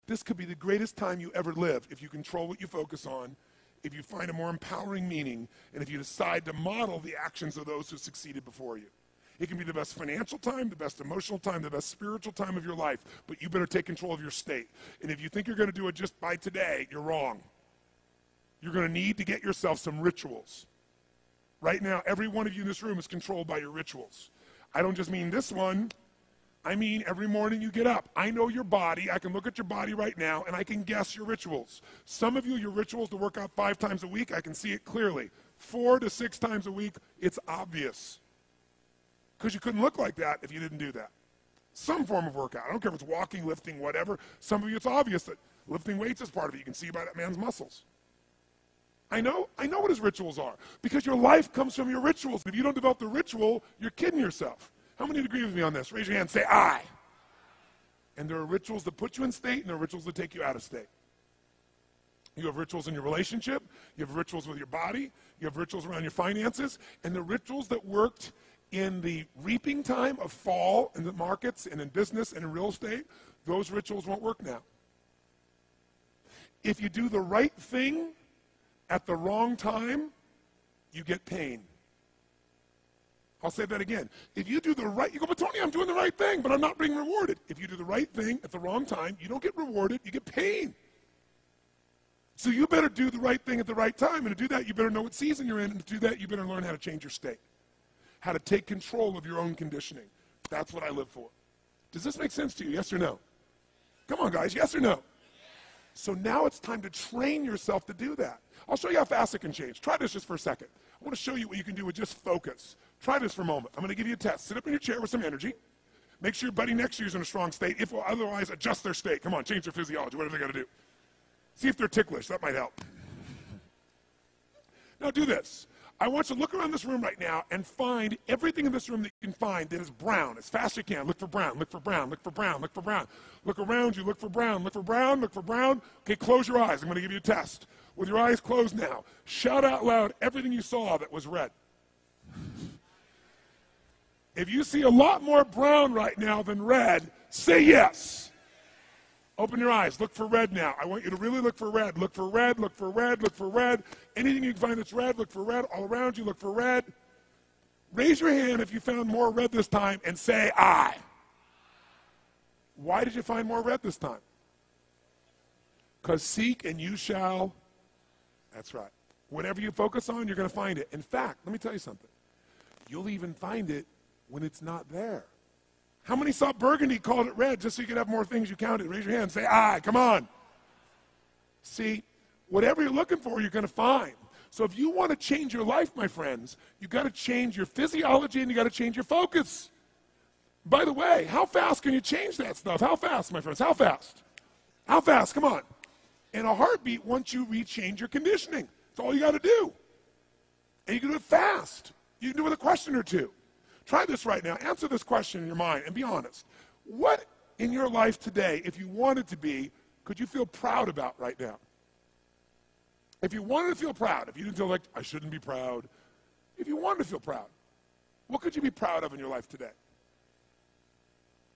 This could be the greatest time you ever live if you control what you focus on, if you find a more empowering meaning, and if you decide to model the actions of those who succeeded before you. It can be the best financial time, the best emotional time, the best spiritual time of your life, but you better take control of your state. And if you think you're going to do it just by today, you're wrong. You're going to need to get yourself some rituals. Right now, every one of you in this room is controlled by your rituals. I don't just mean this one. I mean every morning you get up. I know your body. I can look at your body right now, and I can guess your rituals. Some of you, your rituals to work out 5 times a week, I can see it clearly. 4 to 6 times a week, it's obvious. Because you couldn't look like that if you didn't do that. Some form of workout. I don't care if it's walking, lifting, whatever. Some of you, it's obvious that lifting weights is part of it. You can see by that man's muscles. I know what his rituals are. Because your life comes from your rituals. If you don't develop the ritual, you're kidding yourself. How many agree with me on this? Raise your hand, say I. And there are rituals that put you in state, and there are rituals that take you out of state. You have rituals in your relationship. You have rituals with your body. You have rituals around your finances. And the rituals that worked in the reaping time of fall in the markets and in business and in real estate, those rituals won't work now. If you do the right thing at the wrong time, you get pain. I'll say that again. If you do the right, you go, but Tony, I'm doing the right thing, but I'm not being rewarded. If you do the right thing at the wrong time, you don't get rewarded, you get pain. So you better do the right thing at the right time, and to do that, you better know what season you're in, and to do that, you better learn how to change your state. How to take control of your own conditioning. That's what I live for. Does this make sense to you, yes or no? Come on, guys, yes or no? So now it's time to train yourself to do that. I'll show you how fast it can change. Try this just for a second. I want to show you what you can do with just focus. Try this for a moment. I'm going to give you a test. Sit up in your chair with some energy. Make sure your buddy next to you is in a strong state. If otherwise, adjust their state. Come on, change their physiology, whatever they got to do. See if they're ticklish. That might help. Now do this. I want you to look around this room right now and find everything in this room that you can find that is brown as fast as you can. Look for brown, look for brown, look for brown, look for brown. Look around you, look for brown, look for brown, look for brown. Okay, close your eyes. I'm going to give you a test. With your eyes closed now, shout out loud everything you saw that was red. If you see a lot more brown right now than red, say yes. Open your eyes. Look for red now. I want you to really look for red. Look for red, look for red, look for red. Anything you can find that's red, look for red. All around you, look for red. Raise your hand if you found more red this time and say I. Why did you find more red this time? Because seek and you shall. That's right. Whatever you focus on, you're going to find it. In fact, let me tell you something. You'll even find it when it's not there. How many saw burgundy, called it red, just so you could have more things you counted? Raise your hand, say I, come on. See, whatever you're looking for, you're going to find. So if you want to change your life, my friends, you've got to change your physiology and you've got to change your focus. By the way, how fast can you change that stuff? How fast, my friends? How fast? How fast? Come on. In a heartbeat, once you rechange your conditioning. That's all you got to do. And you can do it fast. You can do it with a question or two. Try this right now. Answer this question in your mind and be honest. What in your life today, if you wanted to be, could you feel proud about right now? If you wanted to feel proud, if you didn't feel like, I shouldn't be proud, if you wanted to feel proud, what could you be proud of in your life today?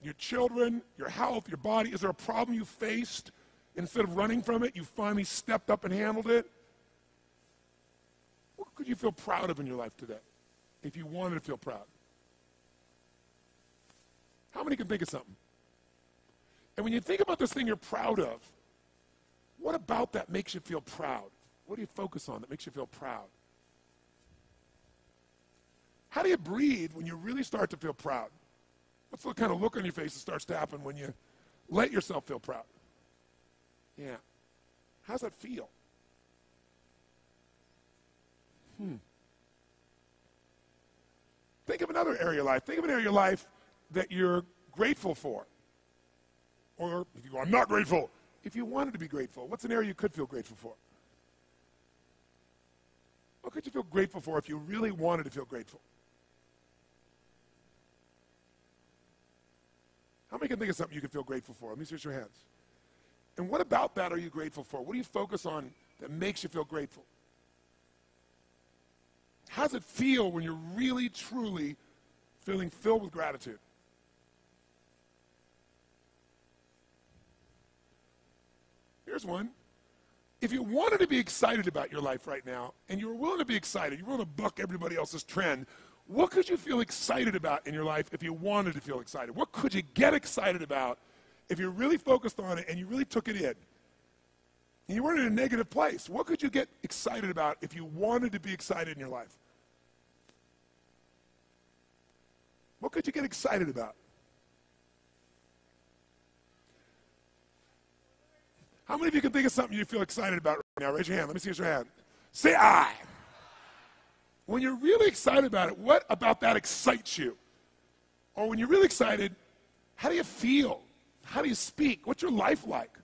Your children, your health, your body. Is there a problem you faced? Instead of running from it, you finally stepped up and handled it? What could you feel proud of in your life today if you wanted to feel proud? How many can think of something? And when you think about this thing you're proud of, what about that makes you feel proud? What do you focus on that makes you feel proud? How do you breathe when you really start to feel proud? What's the kind of look on your face that starts to happen when you let yourself feel proud? Yeah. How's that feel? Think of another area of life. Think of an area of your life that you're grateful for. Or if you go, I'm not grateful. If you wanted to be grateful, what's an area you could feel grateful for? What could you feel grateful for if you really wanted to feel grateful? How many can think of something you could feel grateful for? Let me see your hands. And what about that are you grateful for? What do you focus on that makes you feel grateful? How does it feel when you're really, truly feeling filled with gratitude? Here's one. If you wanted to be excited about your life right now, and you were willing to be excited, you're willing to buck everybody else's trend, what could you feel excited about in your life if you wanted to feel excited? What could you get excited about if you're really focused on it and you really took it in? And you weren't in a negative place. What could you get excited about if you wanted to be excited in your life? What could you get excited about? How many of you can think of something you feel excited about right now? Raise your hand. Let me see your hand. Say I. When you're really excited about it, what about that excites you? Or when you're really excited, how do you feel? How do you speak? What's your life like?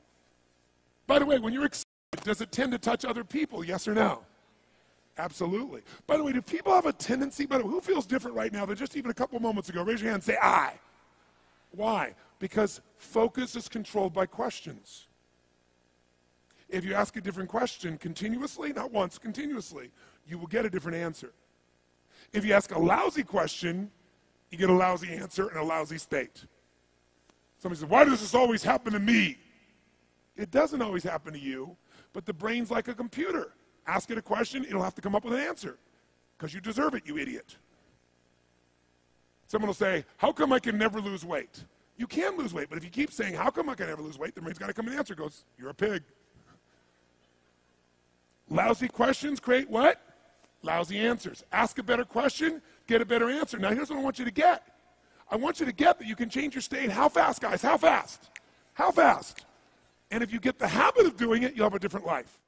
By the way, when you're excited, does it tend to touch other people, yes or no? Absolutely. By the way, do people have a tendency, by the way, who feels different right now than just even a couple moments ago? Raise your hand and say, I. Why? Because focus is controlled by questions. If you ask a different question continuously, not once, continuously, you will get a different answer. If you ask a lousy question, you get a lousy answer and a lousy state. Somebody says, why does this always happen to me? It doesn't always happen to you, but the brain's like a computer. Ask it a question, it'll have to come up with an answer because you deserve it, you idiot. Someone will say, how come I can never lose weight? You can lose weight, but if you keep saying, how come I can never lose weight, the brain's got to come with an answer. It goes, you're a pig. Lousy questions create what? Lousy answers. Ask a better question, get a better answer. Now here's what I want you to get. I want you to get that you can change your state. How fast, guys? How fast? How fast? And if you get the habit of doing it, you'll have a different life.